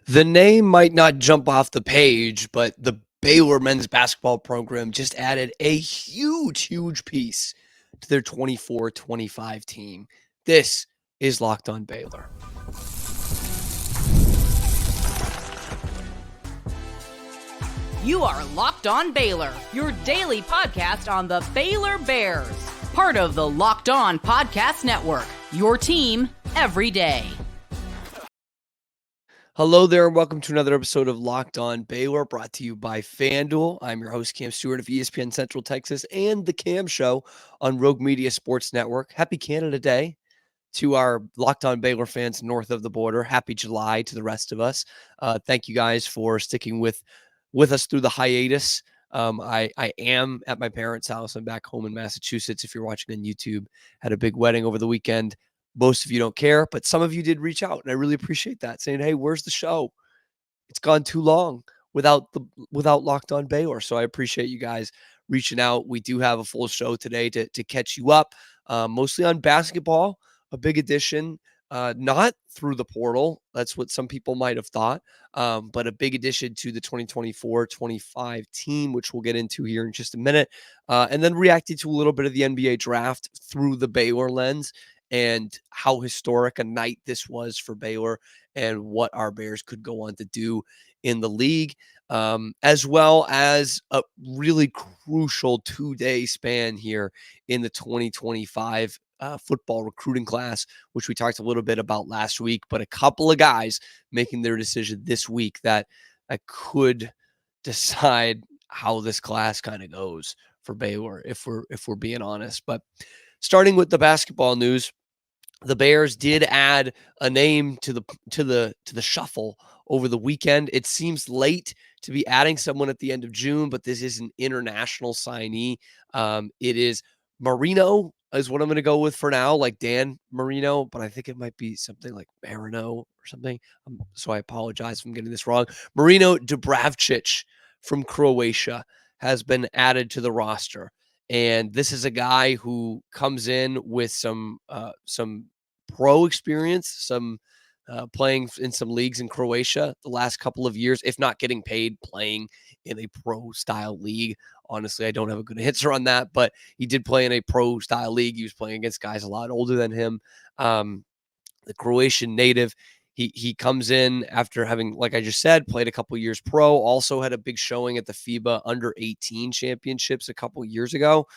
The name might not jump off the page, but the Baylor men's basketball program just added a huge piece to their 24-25 team. This is Locked On Baylor. You are Locked On Baylor, your daily podcast on the Baylor Bears. Part of the Locked On Podcast Network, your team every day. Hello there, and welcome to another episode of Locked On Baylor, brought to you by FanDuel. I'm your host, Cam Stewart of ESPN Central Texas and The Cam Show on Rogue Media Sports Network. Happy Canada Day to our Locked On Baylor fans north of the border. Happy July to the rest of us. Thank you guys for sticking with us through the hiatus. I am at my parents' house. I'm back home in Massachusetts. If you're watching on YouTube, had a big wedding over the weekend. Most of you don't care, but some of you did reach out, and I really appreciate that, saying, "Hey, where's the show? It's gone too long without Locked On Baylor." So I appreciate you guys reaching out. We do have a full show today to catch you up, mostly on basketball. A big addition, not through the portal. That's what some people might have thought, but a big addition to the 2024-25 team, which we'll get into here in just a minute, and then reacting to a little bit of the NBA draft through the Baylor lens and how historic a night this was for Baylor and what our Bears could go on to do in the league, as well as a really crucial 2-day span here in the 2025 football recruiting class, which we talked a little bit about last week, but a couple of guys making their decision this week that could decide how this class kind of goes for Baylor, if we're being honest. But starting with the basketball news, the Bears did add a name to the shuffle over the weekend. It seems late to be adding someone at the end of June, but this is an international signee. It is Marino is what I'm going to go with for now, like Dan Marino, but I think it might be something like Marino or something. So I apologize if I'm getting this wrong. Marino Dubravcic from Croatia has been added to the roster. And this is a guy who comes in with some pro experience, some playing in some leagues in Croatia the last couple of years, if not getting paid playing in a pro style league. Honestly, I don't have a good answer on that, but he did play in a pro style league. He was playing against guys a lot older than him. The Croatian native. He comes in after having, like I just said, played a couple years pro, also had a big showing at the FIBA under-18 championships a couple years ago,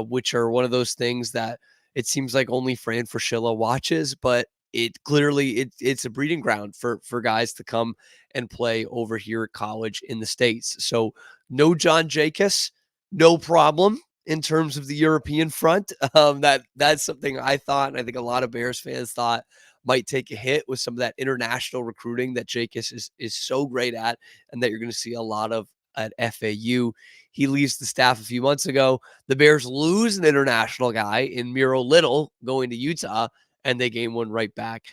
which are one of those things that it seems like only Fran Fraschilla watches, but it clearly it's a breeding ground for guys to come and play over here at college in the States. So no John Jacobs, no problem in terms of the European front. That's something I thought, and I think a lot of Bears fans thought might take a hit with some of that international recruiting that Jacobs is so great at, and that you're going to see a lot of at FAU. He leaves the staff a few months ago. The Bears lose an international guy in Miro Little going to Utah, and they gain one right back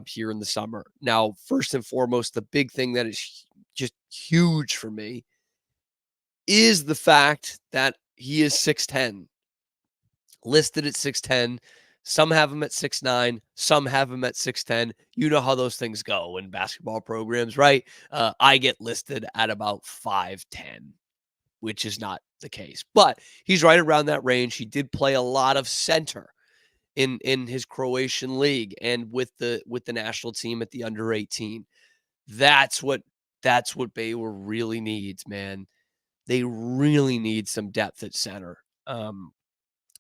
here in the summer. Now, first and foremost, the big thing that is just huge for me is the fact that he is 6'10", listed at 6'10". Some have him at 6'9", some have him at 6'10". You know how those things go in basketball programs, right? I get listed at about 5'10", which is not the case, but he's right around that range. He did play a lot of center in his Croatian league and with the national team at the under 18. That's what Baylor really needs, man. They really need some depth at center. And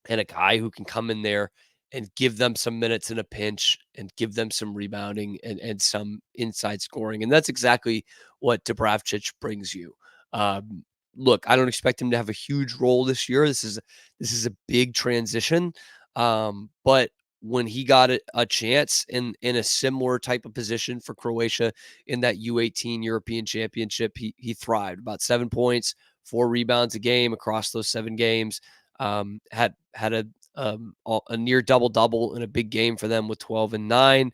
a guy who can come in there and give them some minutes in a pinch and give them some rebounding and some inside scoring. And that's exactly what Dubravcic brings you. Look, I don't expect him to have a huge role this year. This is a big transition. But when he got a chance in a similar type of position for Croatia in that U18 European Championship, he thrived. About 7 points, 4 rebounds a game across those 7 games. Had a near double-double in a big game for them with 12 and 9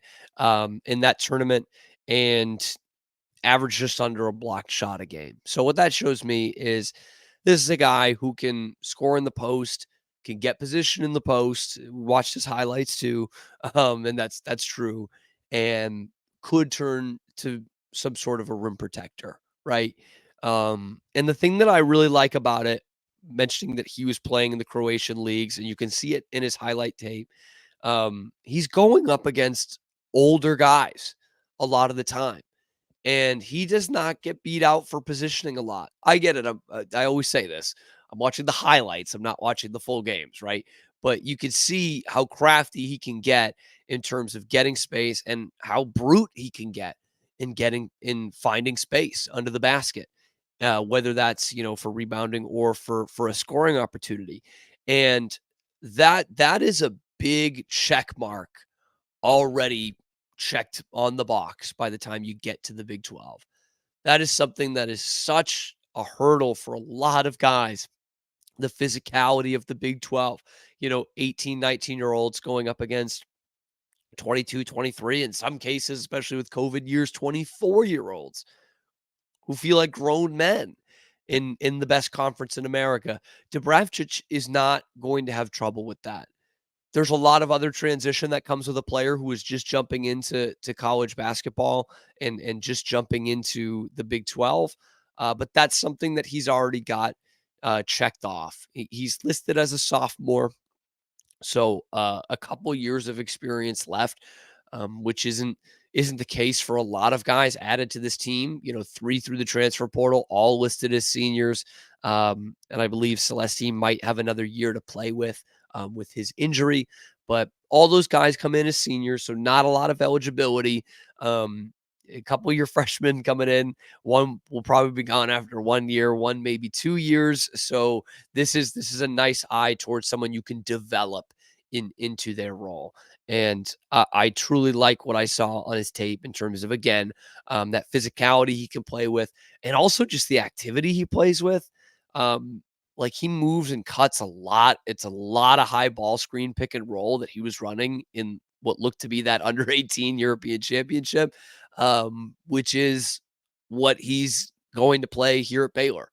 in that tournament, and averaged just under a blocked shot a game. So what that shows me is this is a guy who can score in the post, can get position in the post. We watched his highlights too, and that's true, and could turn to some sort of a rim protector, right? And the thing that I really like about it, mentioning that he was playing in the Croatian leagues, and you can see it in his highlight tape, he's going up against older guys a lot of the time. And he does not get beat out for positioning a lot. I get it. I always say this. I'm watching the highlights. I'm not watching the full games, right? But you can see how crafty he can get in terms of getting space and how brute he can get in finding space under the basket, whether that's for rebounding or for a scoring opportunity. And that is a big check mark already checked on the box by the time you get to the Big 12. That is something that is such a hurdle for a lot of guys. The physicality of the Big 12, 18, 19-year-olds going up against 22, 23, in some cases, especially with COVID years, 24-year-olds who feel like grown men in the best conference in America. Dubravcic is not going to have trouble with that. There's a lot of other transition that comes with a player who is just jumping into college basketball and just jumping into the Big 12. But that's something that he's already got checked off. He's listed as a sophomore, so a couple years of experience left, which isn't the case for a lot of guys added to this team. 3 through the transfer portal, all listed as seniors, and I believe Celestine might have another year to play with his injury. But all those guys come in as seniors, so not a lot of eligibility. A couple of your freshmen coming in. One will probably be gone after 1 year, one maybe 2 years. So this is a nice eye towards someone you can develop into their role. And I truly like what I saw on his tape in terms of, again, that physicality he can play with, and also just the activity he plays with. Like, he moves and cuts a lot. It's a lot of high ball screen pick and roll that he was running in what looked to be that under 18 European Championship, which is what he's going to play here at Baylor.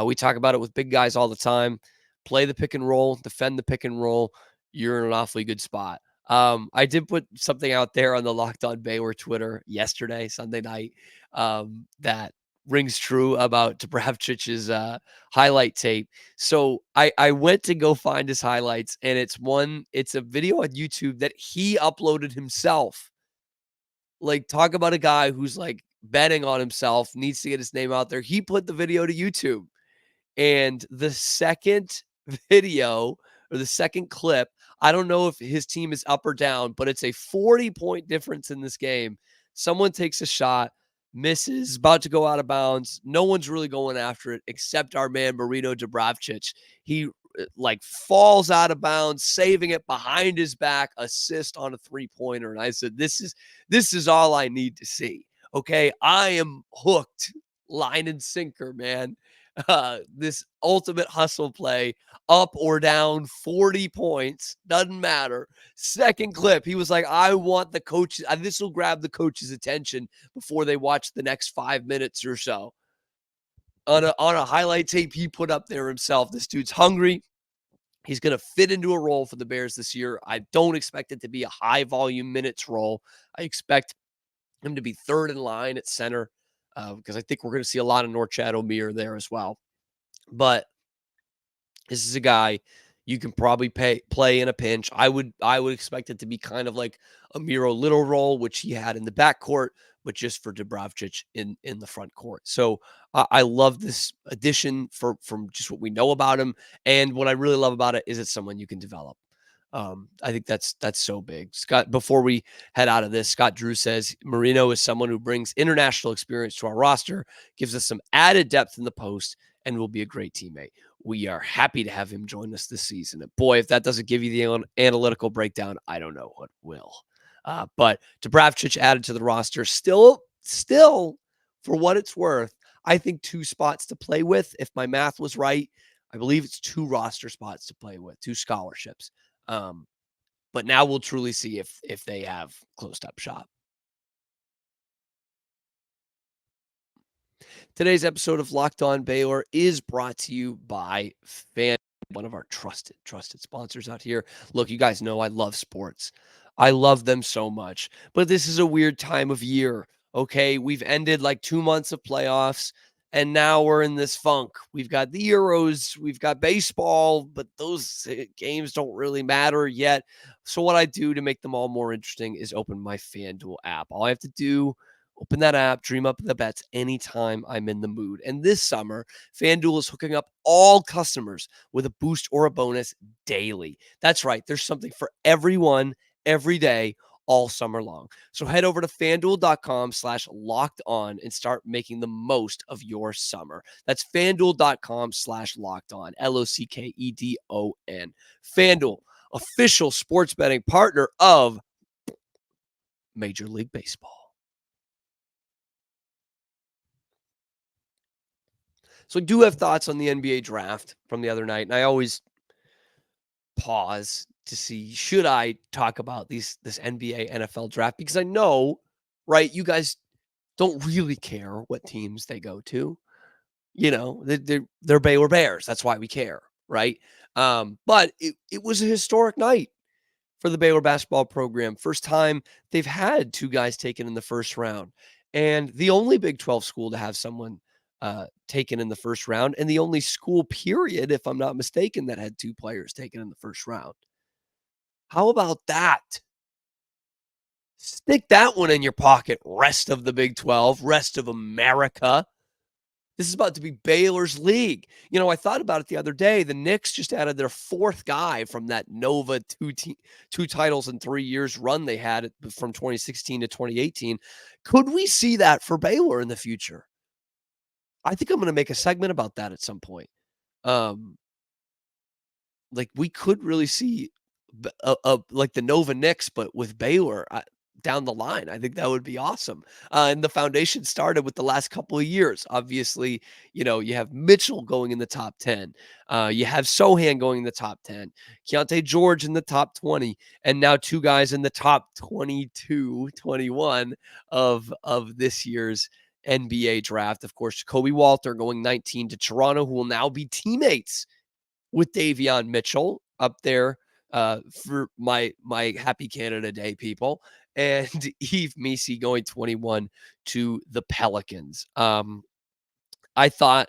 We talk about it with big guys all the time. Play the pick and roll, defend the pick and roll. You're in an awfully good spot. I did put something out there on the Locked On Baylor Twitter yesterday, Sunday night, that rings true about Dubravcic's highlight tape. So I went to go find his highlights, and it's a video on YouTube that he uploaded himself. Like, talk about a guy who's like betting on himself, needs to get his name out there. He put the video to YouTube. And the second video, or the second clip, I don't know if his team is up or down, but it's a 40-point difference in this game. Someone takes a shot, misses, about to go out of bounds. No one's really going after it except our man Marino Dubravcic. He falls out of bounds, saving it behind his back, assist on a three-pointer. And I said, this is all I need to see. Okay, I am hooked, line and sinker, man. This ultimate hustle play, up or down, 40 points, doesn't matter. Second clip, he was like, I want the coaches, this will grab the coach's attention before they watch the next 5 minutes or so. On a highlight tape he put up there himself. This dude's hungry. He's going to fit into a role for the Bears this year. I don't expect it to be a high volume minutes role. I expect him to be third in line at center, because I think we're going to see a lot of Norchad Omier there as well. But this is a guy you can probably play in a pinch. I would expect it to be kind of like a Miro Little role, which he had in the backcourt, but just for Dubravcic in the front court. So I love this addition from just what we know about him, and what I really love about it is it's someone you can develop. I think that's so big. Scott, before we head out of this, Scott Drew says Marino is someone who brings international experience to our roster, gives us some added depth in the post, and will be a great teammate. We are happy to have him join us this season. And boy, if that doesn't give you the analytical breakdown, I don't know what will. But Dubravcic added to the roster, still, for what it's worth, I think 2 spots to play with. If my math was right, I believe it's 2 roster spots to play with, 2 scholarships. But now we'll truly see if they have closed up shop. Today's episode of Locked On Baylor is brought to you by FanDuel, one of our trusted sponsors out here. Look, you guys know I love sports. I love them so much, but this is a weird time of year. Okay, we've ended like 2 months of playoffs, and now we're in this funk. We've got the Euros, we've got baseball, but those games don't really matter yet. So what I do to make them all more interesting is open my FanDuel app. All I have to do, open that app, dream up the bets anytime I'm in the mood. And this summer, FanDuel is hooking up all customers with a boost or a bonus daily. That's right, there's something for everyone every day all summer long. So head over to fanduel.com/locked on and start making the most of your summer. That's fanduel.com/locked on, LOCKEDON. FanDuel, official sports betting partner of Major League Baseball. So I do have thoughts on the NBA draft from the other night, and I always pause to see, should I talk about this NBA NFL draft, because I know, right, you guys don't really care what teams they go to. You know, they're Baylor Bears. That's why we care, right? But it was a historic night for the Baylor basketball program. First time they've had two guys taken in the first round, and the only Big 12 school to have someone taken in the first round, and the only school, period, if I'm not mistaken, that had two players taken in the first round. How about that? Stick that one in your pocket, rest of the Big 12, rest of America. This is about to be Baylor's league. You know, I thought about it the other day. The Knicks just added their fourth guy from that Nova two titles in 3 years run they had from 2016 to 2018. Could we see that for Baylor in the future? I think I'm going to make a segment about that at some point. Um, like we could really see like the Nova Knicks, but with Baylor down the line. I think that would be awesome. And the foundation started with the last couple of years. Obviously, you know, you have Mitchell going in the top 10. You have Sohan going in the top 10. Keontae George in the top 20. And now two guys in the top 22, 21 of this year's NBA draft. Of course, Jacoby Walter going 19 to Toronto, who will now be teammates with Davion Mitchell up there for my Happy Canada Day people, and Yves Missi going 21 to the Pelicans. I thought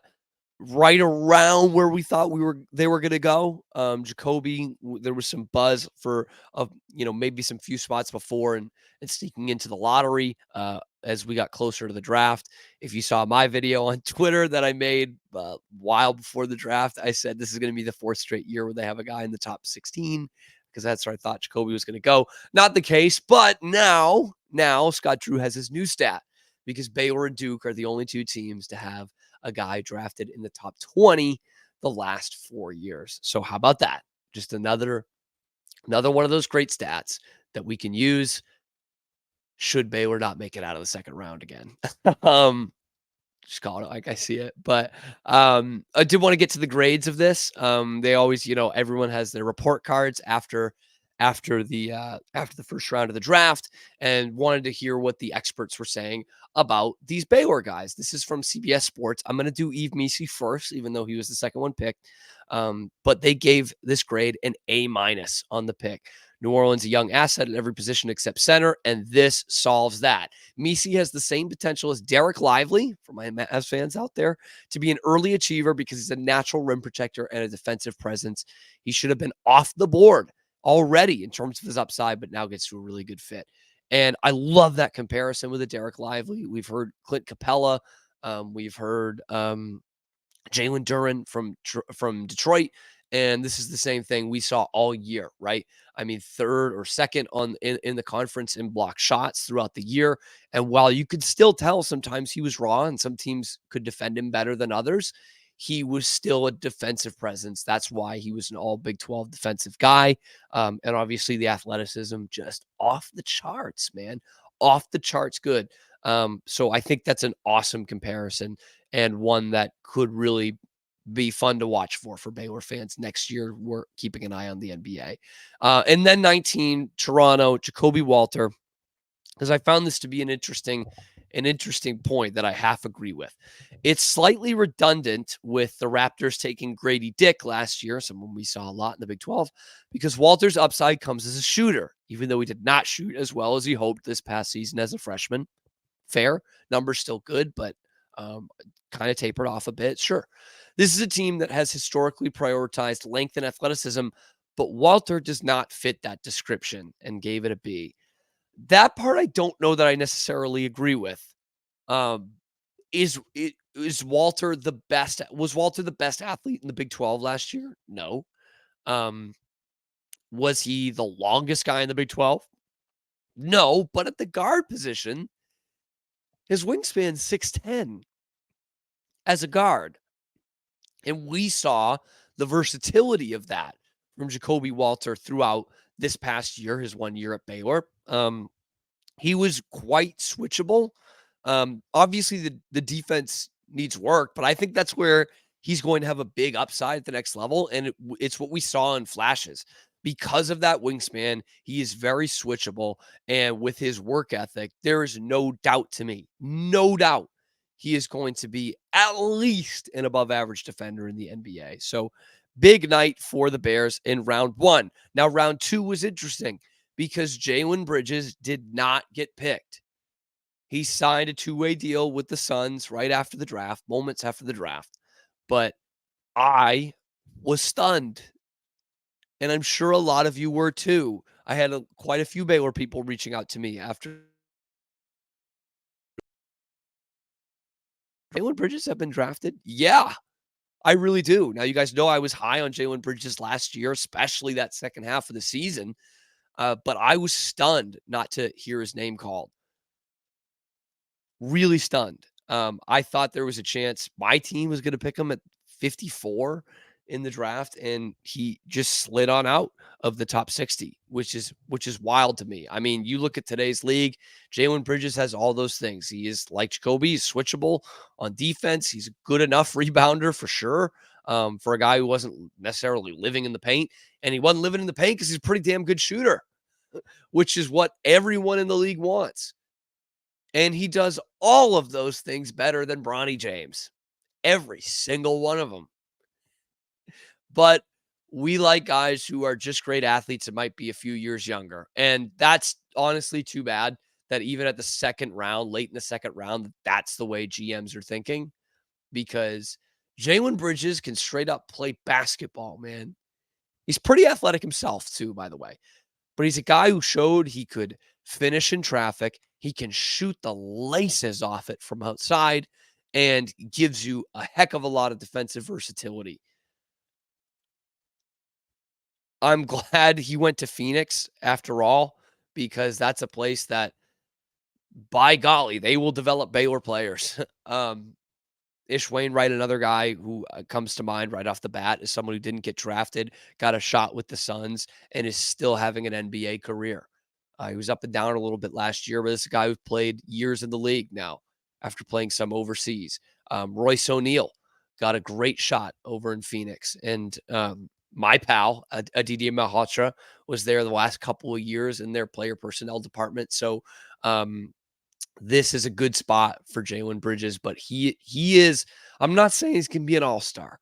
right around where we thought they were going to go. Jacoby, there was some buzz for maybe some few spots before and sneaking into the lottery as we got closer to the draft. If you saw my video on Twitter that I made a while before the draft, I said this is going to be the fourth straight year where they have a guy in the top 16, because that's where I thought Jacoby was going to go. Not the case, but now Scott Drew has his new stat, because Baylor and Duke are the only two teams to have a guy drafted in the top 20 the last 4 years. So how about that? Just another one of those great stats that we can use should Baylor not make it out of the second round again. Just call it like I see it. But I did want to get to the grades of this. They always, everyone has their report cards after the first round of the draft, and wanted to hear what the experts were saying about these Baylor guys. This is from CBS Sports. I'm going to do Yves Missi first, even though he was the second one picked. But they gave this grade an A- on the pick. New Orleans, a young asset at every position except center, and this solves that. Missi has the same potential as Derek Lively, for my Mavs fans out there, to be an early achiever because he's a natural rim protector and a defensive presence. He should have been off the board already in terms of his upside, but now gets to a really good fit. And I love that comparison with a Derek Lively. We've heard Clint Capella. We've heard Jalen Duren from Detroit. And this is the same thing we saw all year, right? I mean, third or second in the conference in block shots throughout the year. And while you could still tell sometimes he was raw and some teams could defend him better than others, he was still a defensive presence. That's why he was an all Big 12 defensive guy. And obviously the athleticism just off the charts, man. Off the charts good. So I think that's an awesome comparison, and one that could really be fun to watch for Baylor fans next year. We're keeping an eye on the NBA. And then 19, Toronto, Jacoby Walter, because I found this to be an interesting point that I half agree with. It's slightly redundant with the Raptors taking Grady Dick last year, someone we saw a lot in the Big 12, because Walter's upside comes as a shooter, even though he did not shoot as well as he hoped this past season as a freshman. Fair. Numbers still good, but kind of tapered off a bit. Sure. This is a team that has historically prioritized length and athleticism, but Walter does not fit that description and gave it a B. That part I don't know that I necessarily agree with. Um, is Walter the best? Was Walter the best athlete in the Big 12 last year? No. Um, was he the longest guy in the Big 12? No, but at the guard position, his wingspan's 6'10" as a guard. And we saw the versatility of that from Jacoby Walter throughout this past year, his 1 year at Baylor. He was quite switchable. Obviously, the defense needs work, but I think that's where he's going to have a big upside at the next level. And it's what we saw in flashes. Because of that wingspan, he is very switchable. And with his work ethic, there is no doubt to me, no doubt, he is going to be at least an above average defender in the NBA. So big night for the Bears in round one. Now, round two was interesting because Jalen Bridges did not get picked. He signed a two-way deal with the Suns right after the draft, moments after the draft. But I was stunned. And I'm sure a lot of you were too. I had quite a few Baylor people reaching out to me after. Jalen Bridges have been drafted? Yeah, I really do. Now, you guys know I was high on Jalen Bridges last year, especially that second half of the season. But I was stunned not to hear his name called. Really stunned. I thought there was a chance my team was going to pick him at 54 in the draft, and he just slid on out of the top 60, which is wild to me. I mean, you look at today's league, Jalen Bridges has all those things. He is like Jacoby, he's switchable on defense. He's a good enough rebounder for sure. For a guy who wasn't necessarily living in the paint, and he wasn't living in the paint because he's a pretty damn good shooter, which is what everyone in the league wants. And he does all of those things better than Bronny James. Every single one of them. But we like guys who are just great athletes that might be a few years younger. And that's honestly too bad that even at the second round, late in the second round, that's the way GMs are thinking. Because Jalen Bridges can straight up play basketball, man. He's pretty athletic himself, too, by the way. But he's a guy who showed he could finish in traffic. He can shoot the laces off it from outside and gives you a heck of a lot of defensive versatility. I'm glad he went to Phoenix after all, because that's a place that, by golly, they will develop Baylor players. Ish Wainwright, another guy who comes to mind right off the bat, is someone who didn't get drafted, got a shot with the Suns, and is still having an NBA career. He was up and down a little bit last year, but this is a guy who's played years in the league now after playing some overseas. Royce O'Neal got a great shot over in Phoenix. And my pal, Aditi Malhotra, was there the last couple of years in their player personnel department. So this is a good spot for Jalen Bridges, but he is, I'm not saying he's going to be an all-star.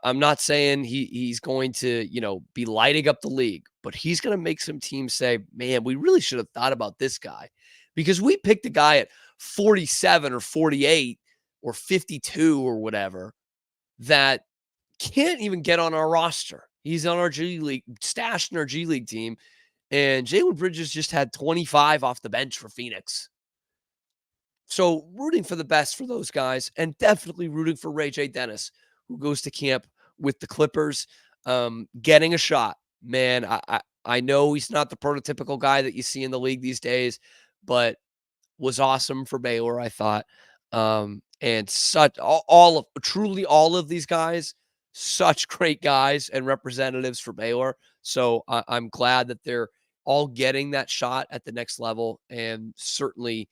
I'm not saying he's going to, be lighting up the league, but he's going to make some teams say, man, we really should have thought about this guy, because we picked a guy at 47 or 48 or 52 or whatever that can't even get on our roster. He's on our G League, stashed in our G League team, and Jalen Bridges just had 25 off the bench for Phoenix. So rooting for the best for those guys, and definitely rooting for Ray J. Dennis, who goes to camp with the Clippers, getting a shot. Man, I know he's not the prototypical guy that you see in the league these days, but was awesome for Baylor, I thought. And such truly all of these guys, such great guys and representatives for Baylor. So I'm glad that they're all getting that shot at the next level, and certainly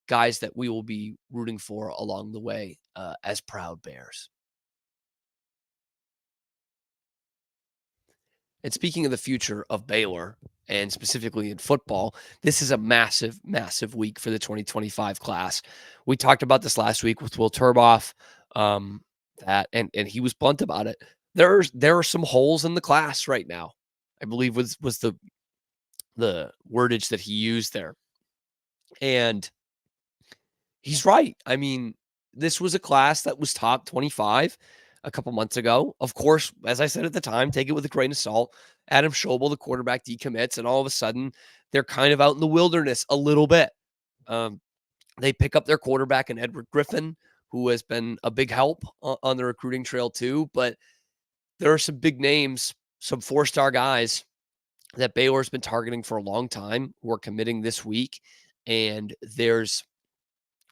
guys that we will be rooting for along the way as proud Bears. And speaking of the future of Baylor, and specifically in football, this is a massive, massive week for the 2025 class. We talked about this last week with Will Turboff, that and he was blunt about it. There are some holes in the class right now, I believe was the wordage that he used there. And He's right. I mean, this was a class that was top 25 a couple months ago. Of course, as I said at the time, take it with a grain of salt. Adam Schobel, the quarterback, decommits, and all of a sudden they're kind of out in the wilderness a little bit. Um, they pick up their quarterback in Edward Griffin, who has been a big help on the recruiting trail too. But there are some big names, some four-star guys that Baylor's been targeting for a long time who are committing this week. And there's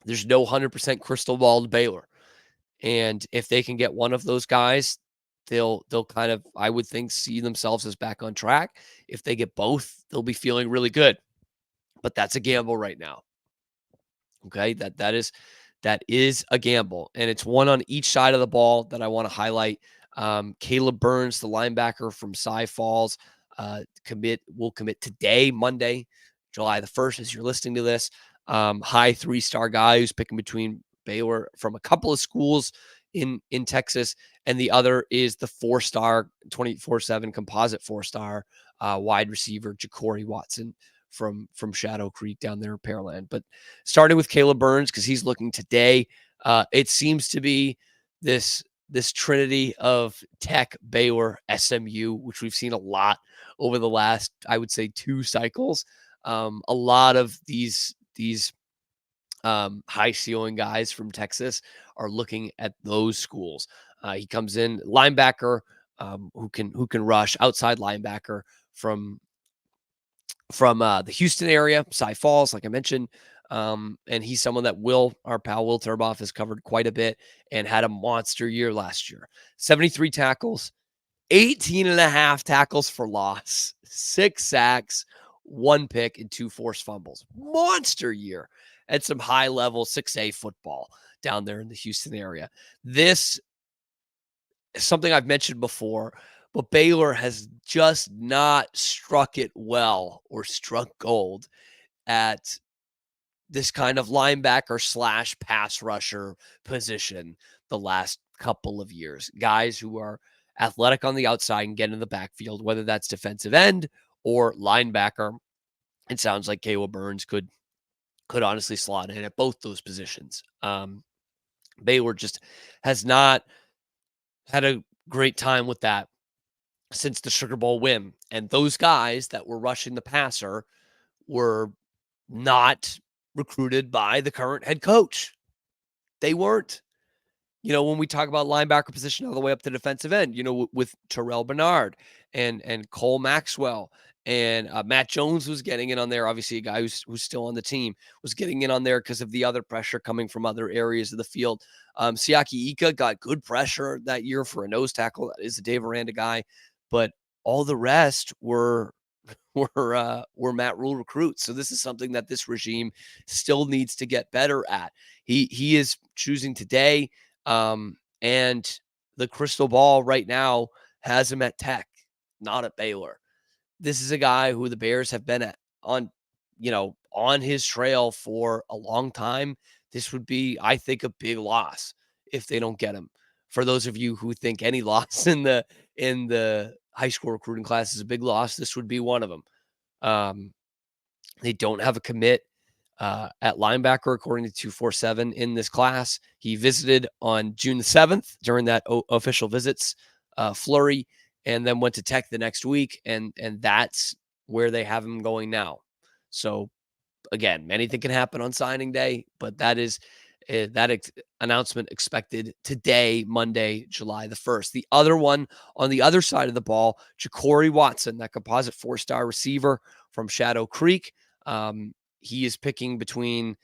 no 100% crystal ball to Baylor. And if they can get one of those guys, they'll kind of, I would think, see themselves as back on track. If they get both, they'll be feeling really good. But that's a gamble right now. Okay, that is a gamble, and it's one on each side of the ball that I want to highlight. Caleb Burns, the linebacker from Cy Falls, will commit today, Monday, July the 1st, as you're listening to this. High 3-star guy who's picking between Baylor from a couple of schools in Texas, and the other is the 4-star, 24/7 composite 4-star wide receiver Ja'Cory Watson from Shadow Creek down there in Pearland. But starting with Caleb Burns, because he's looking today, it seems to be this trinity of Tech, Baylor, SMU, which we've seen a lot over the last, I would say, 2 cycles. A lot of these high ceiling guys from Texas are looking at those schools. He comes in linebacker, who can rush, outside linebacker from the Houston area, Cy Falls, like I mentioned. And he's someone that our pal Will Turboff has covered quite a bit and had a monster year last year. 73 tackles, 18 and a half tackles for loss, 6 sacks, 1 pick, and 2 forced fumbles. Monster year at some high level 6A football down there in the Houston area. This is something I've mentioned before, but Baylor has just not struck it well or struck gold at this kind of linebacker / pass rusher position the last couple of years. Guys who are athletic on the outside and get in the backfield, whether that's defensive end or linebacker. It sounds like Caleb Burns could honestly slot in at both those positions. Baylor just has not had a great time with that since the Sugar Bowl win. And those guys that were rushing the passer were not recruited by the current head coach. They weren't. When we talk about linebacker position all the way up to defensive end, with Terrell Bernard and Cole Maxwell and Matt Jones was getting in on there. Obviously, a guy who's still on the team was getting in on there because of the other pressure coming from other areas of the field. Siaki Ika got good pressure that year for a nose tackle. That is a Dave Aranda guy, but all the rest were Matt Rule recruits. So this is something that this regime still needs to get better at. He is choosing today. And the crystal ball right now has him at Tech, not at Baylor. This is a guy who the Bears have been on his trail for a long time. This would be, I think, a big loss if they don't get him. For those of you who think any loss in the high school recruiting class is a big loss, this would be one of them. They don't have a commit at linebacker, according to 247 in this class. He visited on June the 7th during that official visits flurry, and then went to Tech the next week, and that's where they have him going now. So again, anything can happen on signing day, but that is announcement expected today, Monday, July the 1st. The other one on the other side of the ball, Ja'Cory Watson, that composite 4-star receiver from Shadow Creek. He is picking between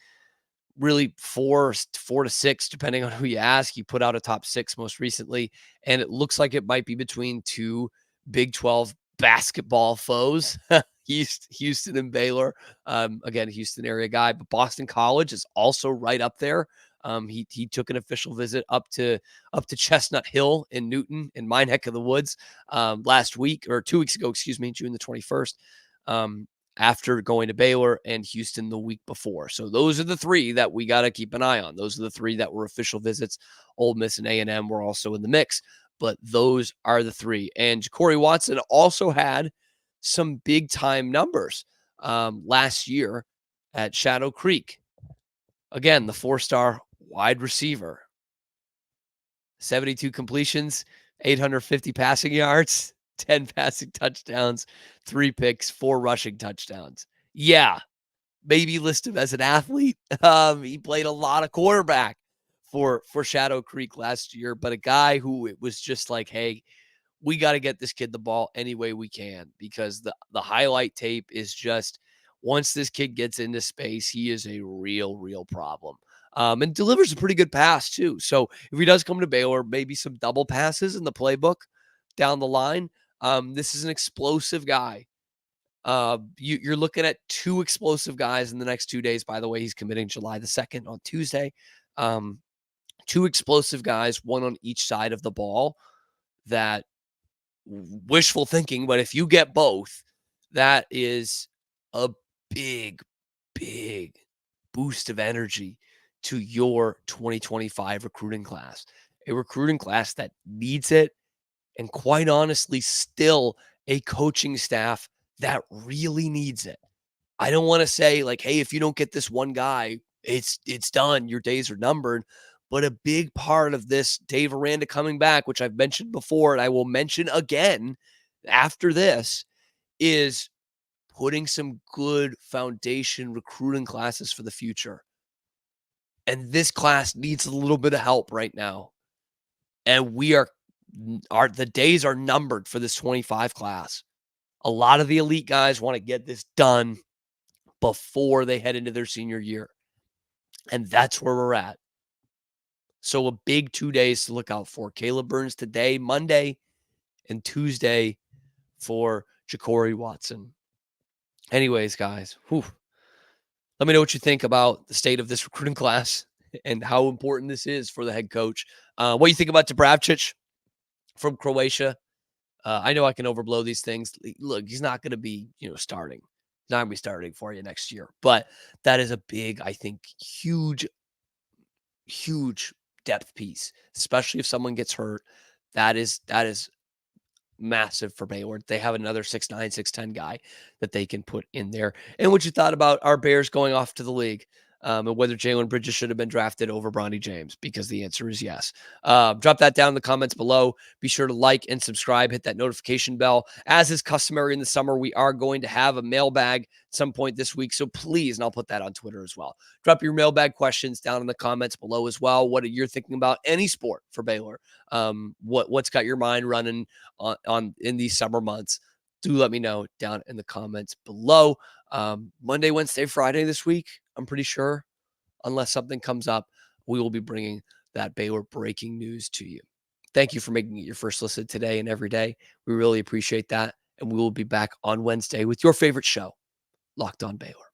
really 4 to 6, depending on who you ask. He put out a top 6 most recently, and it looks like it might be between 2 Big 12 basketball foes, Houston and Baylor. Again, Houston area guy, but Boston College is also right up there. He took an official visit up to Chestnut Hill in Newton, in my neck of the woods, last week, or 2 weeks ago, June the 21st. After going to Baylor and Houston the week before. So those are the 3 that we got to keep an eye on. Those are the 3 that were official visits. Ole Miss and A&M were also in the mix, but those are the 3. And Ja'Cory Watson also had some big time numbers last year at Shadow Creek. Again, the 4-star wide receiver. 72 completions, 850 passing yards, 10 passing touchdowns, 3 picks, 4 rushing touchdowns. Yeah, maybe list him as an athlete. He played a lot of quarterback for Shadow Creek last year, but a guy who it was just like, hey, we got to get this kid the ball any way we can, because the highlight tape is just, once this kid gets into space, he is a real problem. And delivers a pretty good pass too. So if he does come to Baylor, maybe some double passes in the playbook down the line. This is an explosive guy. You're looking at 2 explosive guys in the next 2 days. By the way, he's committing July the 2nd on Tuesday. 2 explosive guys, one on each side of the ball. That, wishful thinking, but if you get both, that is a big boost of energy to your 2025 recruiting class. A recruiting class that needs it, and quite honestly, still a coaching staff that really needs it. I don't want to say like, hey, if you don't get this one guy, it's done. Your days are numbered. But a big part of this Dave Aranda coming back, which I've mentioned before, and I will mention again after this, is putting some good foundation recruiting classes for the future. And this class needs a little bit of help right now. And the days are numbered for this 25 class. A lot of the elite guys want to get this done before they head into their senior year. And that's where we're at. So a big 2 days to look out for. Caleb Burns today, Monday, and Tuesday for Ja'Cory Watson. Anyways, guys, let me know what you think about the state of this recruiting class and how important this is for the head coach. What do you think about Dubravcic from Croatia? I know I can overblow these things. Look, he's not going to be, starting. He's not going to be starting for you next year. But that is a big, I think, huge depth piece, especially if someone gets hurt. That is massive for Baylor. They have another 6'9", 6'10" guy that they can put in there. And what you thought about our Bears going off to the league, and whether Jalen Bridges should have been drafted over Bronny James, because the answer is yes. Drop that down in the comments below. Be sure to like and subscribe, hit that notification bell. As is customary in the summer, we are going to have a mailbag at some point this week. So please, and I'll put that on Twitter as well, drop your mailbag questions down in the comments below as well. What are you thinking about any sport for Baylor? What's got your mind running on in these summer months? Do let me know down in the comments below. Monday, Wednesday, Friday this week, I'm pretty sure, unless something comes up, we will be bringing that Baylor breaking news to you. Thank you for making it your first listen today and every day. We really appreciate that. And we will be back on Wednesday with your favorite show, Locked On Baylor.